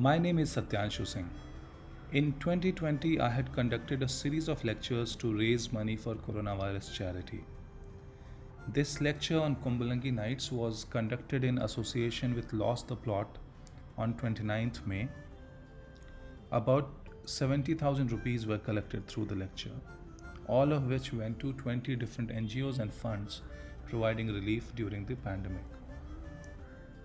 My name is Satyanshu Singh. In 2020, I had conducted a series of lectures to raise money for coronavirus charity. This lecture on Kumbalangi Nights was conducted in association with Lost the Plot on 29th May. About 70,000 rupees were collected through the lecture, all of which went to 20 different NGOs and funds providing relief during the pandemic.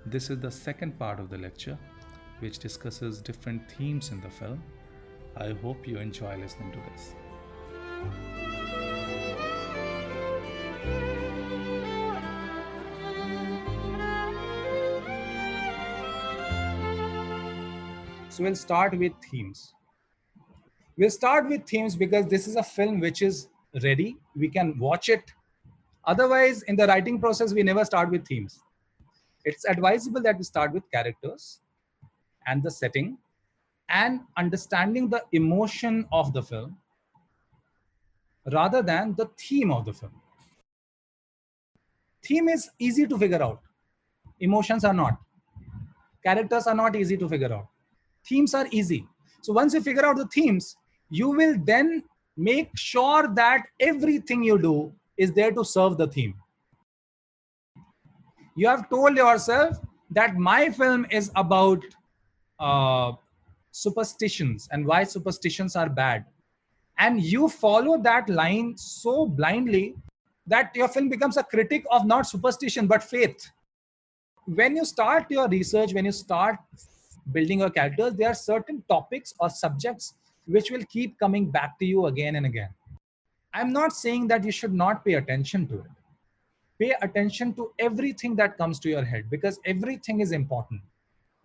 This is the second part of the lecture, which discusses different themes in the film. I hope you enjoy listening to this. So we'll start with themes. We'll start with themes because this is a film which is ready. We can watch it. Otherwise, in the writing process, we never start with themes. It's advisable that we start with characters and the setting and understanding the emotion of the film rather than the theme of the film. Theme is easy to figure out. Emotions are not. Characters are not easy to figure out. Themes are easy. So once you figure out the themes, you will then make sure that everything you do is there to serve the theme. You have told yourself that my film is about superstitions and why superstitions are bad. And you follow that line so blindly that your film becomes a critic of not superstition, but faith. When you start your research, when you start building your characters, there are certain topics or subjects which will keep coming back to you again and again. I'm not saying that you should not pay attention to it. Pay attention to everything that comes to your head because everything is important,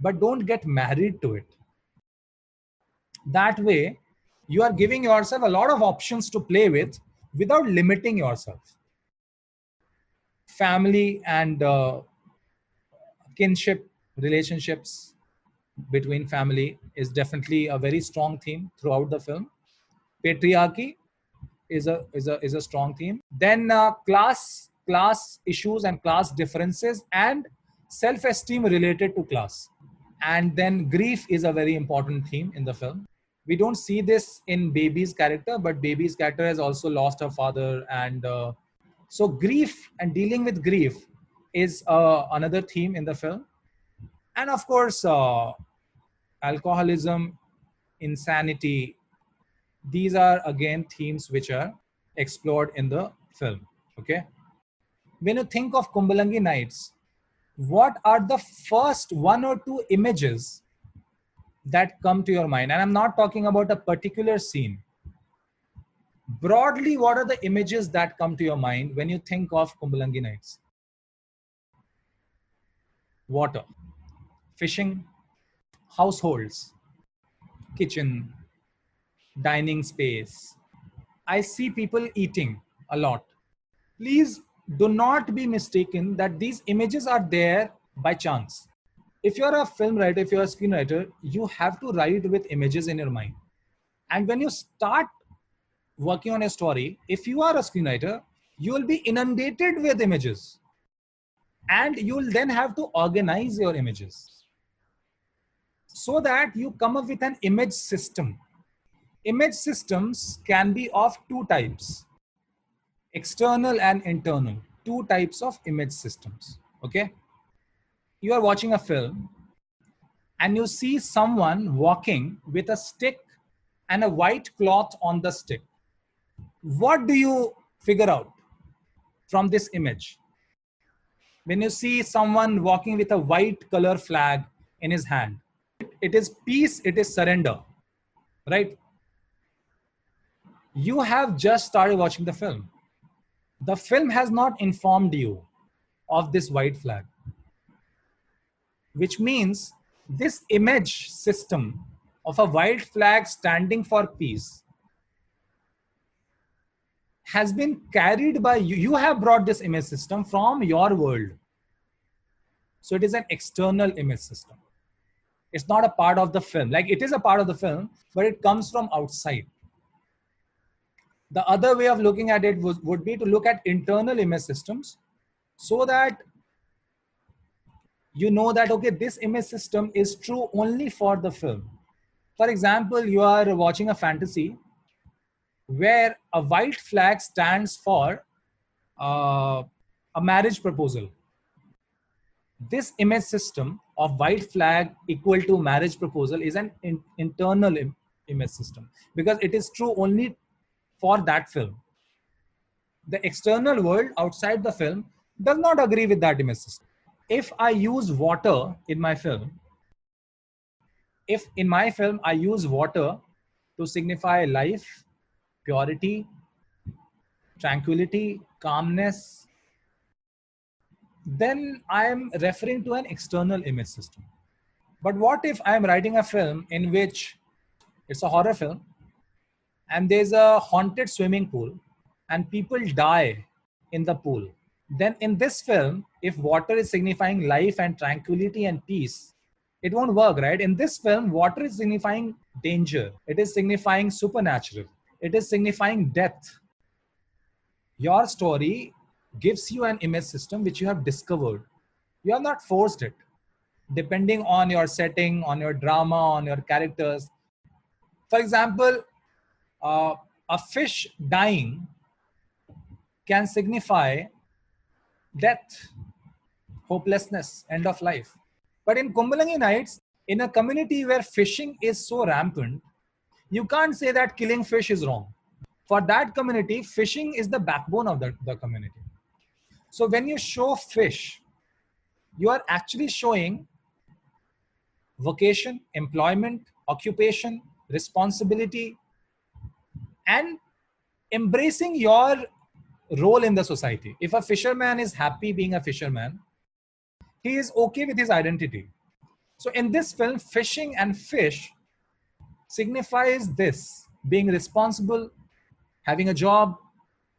but don't get married to it. That way, you are giving yourself a lot of options to play with without limiting yourself. Family and kinship relationships between family is definitely a very strong theme throughout the film. Patriarchy is a strong theme. Then class issues and class differences and self-esteem related to class. And then grief is a very important theme in the film. We don't see this in Baby's character, but Baby's character has also lost her father, and so grief and dealing with grief is another theme in the film. And of course, alcoholism, insanity, these are again themes which are explored in the film. Okay. When you think of Kumbalangi Nights, what are the first one or two images that come to your mind? And I'm not talking about a particular scene. Broadly, what are the images that come to your mind when you think of Kumbalangi Nights? Water, fishing, households, kitchen, dining space. I see people eating a lot. Please do not be mistaken that these images are there by chance. If you're a film writer, if you're a screenwriter, you have to write with images in your mind. And when you start working on a story, if you are a screenwriter, you will be inundated with images. And you will then have to organize your images so that you come up with an image system. Image systems can be of two types, external and internal, two types of image systems. Okay. You are watching a film and you see someone walking with a stick and a white cloth on the stick. What do you figure out from this image? When you see someone walking with a white color flag in his hand, it is peace, it is surrender, right? You have just started watching the film. The film has not informed you of this white flag, which means this image system of a white flag standing for peace has been carried by you. You have brought this image system from your world. So it is an external image system. It's not a part of the film. Like, it is a part of the film, but it comes from outside. The other way of looking at it would be to look at internal image systems so that You know that, okay, this image system is true only for the film. For example, you are watching a fantasy where a white flag stands for uh, a marriage proposal. This image system of white flag equal to marriage proposal is an internal image system, because it is true only for that film. The external world outside the film does not agree with that image system. If I use water in my film, if in my film I use water to signify life, purity, tranquility, calmness, then I am referring to an external image system. But what if I am writing a film in which it's a horror film and there's a haunted swimming pool and people die in the pool? Then in this film, if water is signifying life and tranquility and peace, it won't work, right? In this film, water is signifying danger. It is signifying supernatural. It is signifying death. Your story gives you an image system which you have discovered. You have not forced it. Depending on your setting, on your drama, on your characters. For example, a fish dying can signify death, hopelessness, end of life. But in Kumbalangi Nights, in a community where fishing is so rampant, you can't say that killing fish is wrong. For that community, fishing is the backbone of the community. So when you show fish, you are actually showing vocation, employment, occupation, responsibility, and embracing your role in the society. If a fisherman is happy being a fisherman, he is okay with his identity. So in this film, fishing and fish signifies this: being responsible, having a job,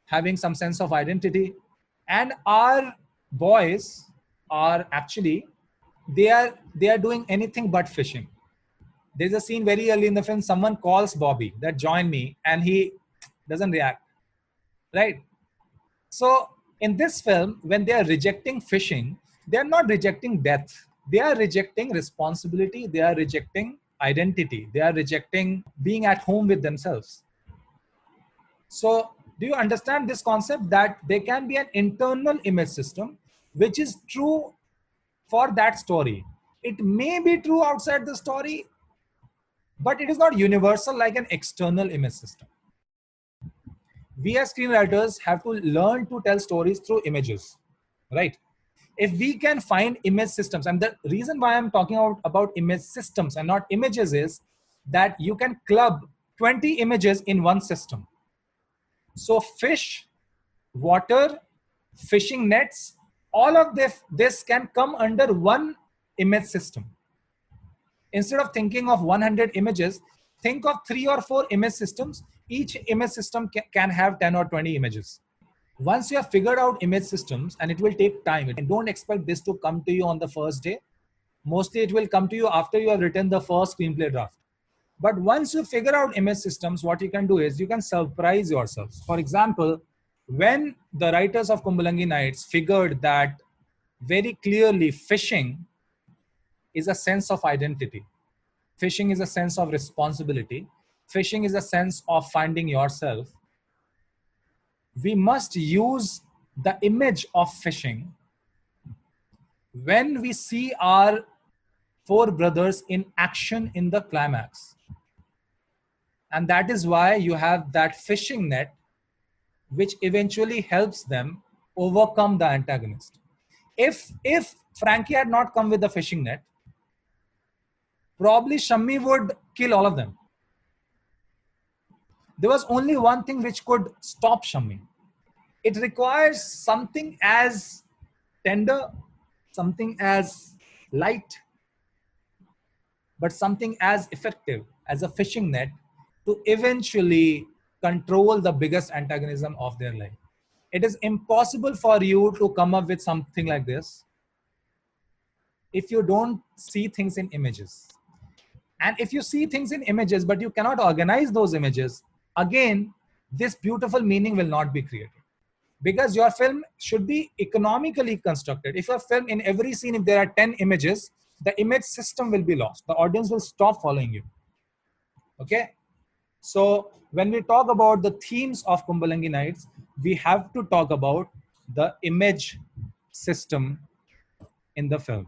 having some sense of identity. And our boys are actually, they are doing anything but fishing. There's a scene very early in the film, someone calls Bobby that join me, and he doesn't react, right? So in this film, when they are rejecting fishing, they are not rejecting death. They are rejecting responsibility. They are rejecting identity. They are rejecting being at home with themselves. So do you understand this concept that there can be an internal image system which is true for that story? It may be true outside the story, but it is not universal like an external image system. We as screenwriters have to learn to tell stories through images, right? If we can find image systems, and the reason why I'm talking about image systems and not images is that you can club 20 images in one system. So fish, water, fishing nets, all of this can come under one image system. Instead of thinking of 100 images, think of 3 or 4 image systems. Each image system can have 10 or 20 images. Once you have figured out image systems, and it will take time, and don't expect this to come to you on the first day. Mostly it will come to you after you have written the first screenplay draft. But once you figure out image systems, what you can do is you can surprise yourselves. For example, when the writers of Kumbalangi Nights figured that very clearly fishing is a sense of identity, fishing is a sense of responsibility, fishing is a sense of finding yourself, we must use the image of fishing when we see our 4 brothers in action in the climax. And that is why you have that fishing net, which eventually helps them overcome the antagonist. If Frankie had not come with the fishing net, probably Shammi would kill all of them. There was only one thing which could stop Shammi. It requires something as tender, something as light, but something as effective as a fishing net to eventually control the biggest antagonism of their life. It is impossible for you to come up with something like this if you don't see things in images. And if you see things in images, but you cannot organize those images, again, this beautiful meaning will not be created. Because your film should be economically constructed. If your film, in every scene, if there are 10 images, the image system will be lost. The audience will stop following you. Okay? So when we talk about the themes of Kumbalangi Nights, we have to talk about the image system in the film.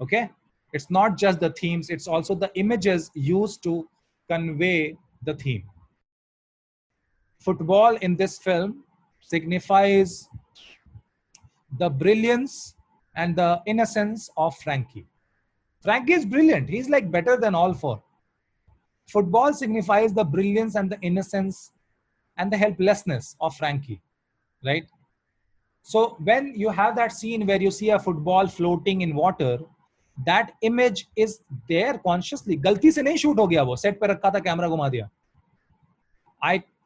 Okay? It's not just the themes, it's also the images used to convey the theme. Football in this film signifies the brilliance and the innocence of Frankie. Frankie is brilliant. He's like better than all four. Football signifies the brilliance and the innocence and the helplessness of Frankie, right? So when you have that scene where you see a football floating in water, that image is there consciously. गलती से नहीं shoot हो गया वो, set पे रखा था, camera घुमा दिया.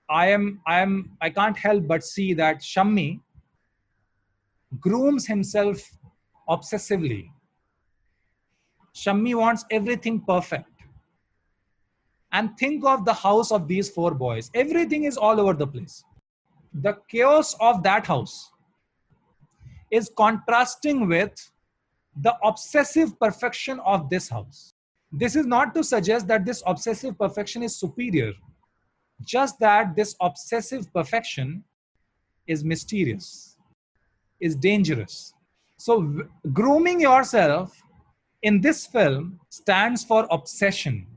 I can't help but see that Shammi grooms himself obsessively. Shammi wants everything perfect. And think of the house of these four boys. Everything is all over the place. The chaos of that house is contrasting with the obsessive perfection of this house. This is not to suggest that this obsessive perfection is superior, just that this obsessive perfection is mysterious, is dangerous. So grooming yourself in this film stands for obsession.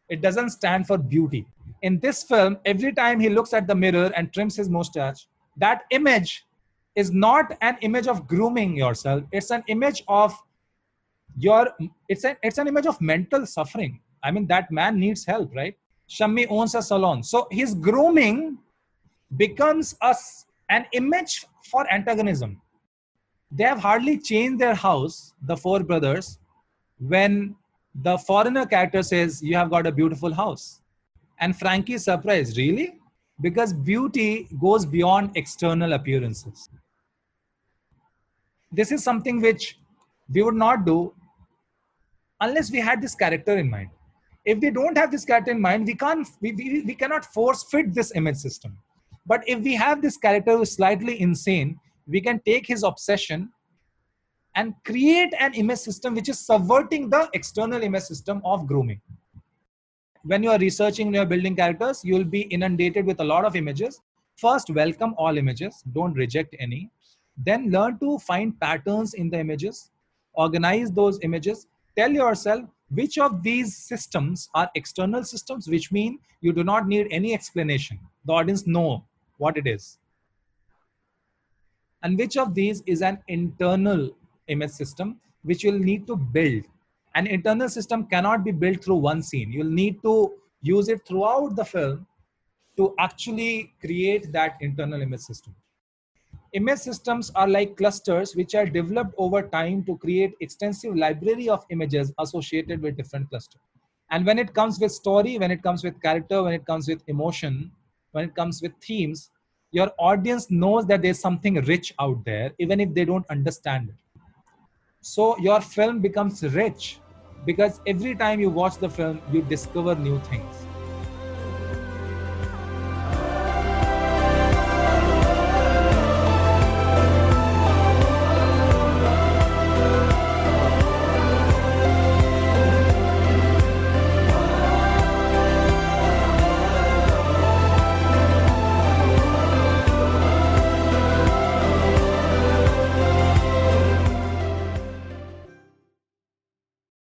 It doesn't stand for beauty. In this film, every time he looks at the mirror and trims his mustache, that image is not an image of grooming yourself. It's an image of it's an image of mental suffering. I mean, that man needs help, right? Shammi owns a salon. So his grooming becomes an image for antagonism. They have hardly changed their house, the four brothers, when the foreigner character says, "You have got a beautiful house." And Frankie is surprised, really? Because beauty goes beyond external appearances. This is something which we would not do unless we had this character in mind. If we don't have this character in mind, we cannot force fit this image system. But if we have this character who is slightly insane, we can take his obsession and create an image system which is subverting the external image system of grooming. When you are researching, when you are building characters, you will be inundated with a lot of images. First, welcome all images. Don't reject any. Then learn to find patterns in the images. Organize those images. Tell yourself which of these systems are external systems, which mean you do not need any explanation. The audience know what it is. And which of these is an internal image system, which you'll need to build. An internal system cannot be built through one scene. You'll need to use it throughout the film to actually create that internal image system. Image systems are like clusters which are developed over time to create extensive library of images associated with different clusters. And when it comes with story, when it comes with character, when it comes with emotion, when it comes with themes, your audience knows that there's something rich out there, even if they don't understand it. So your film becomes rich because every time you watch the film, you discover new things.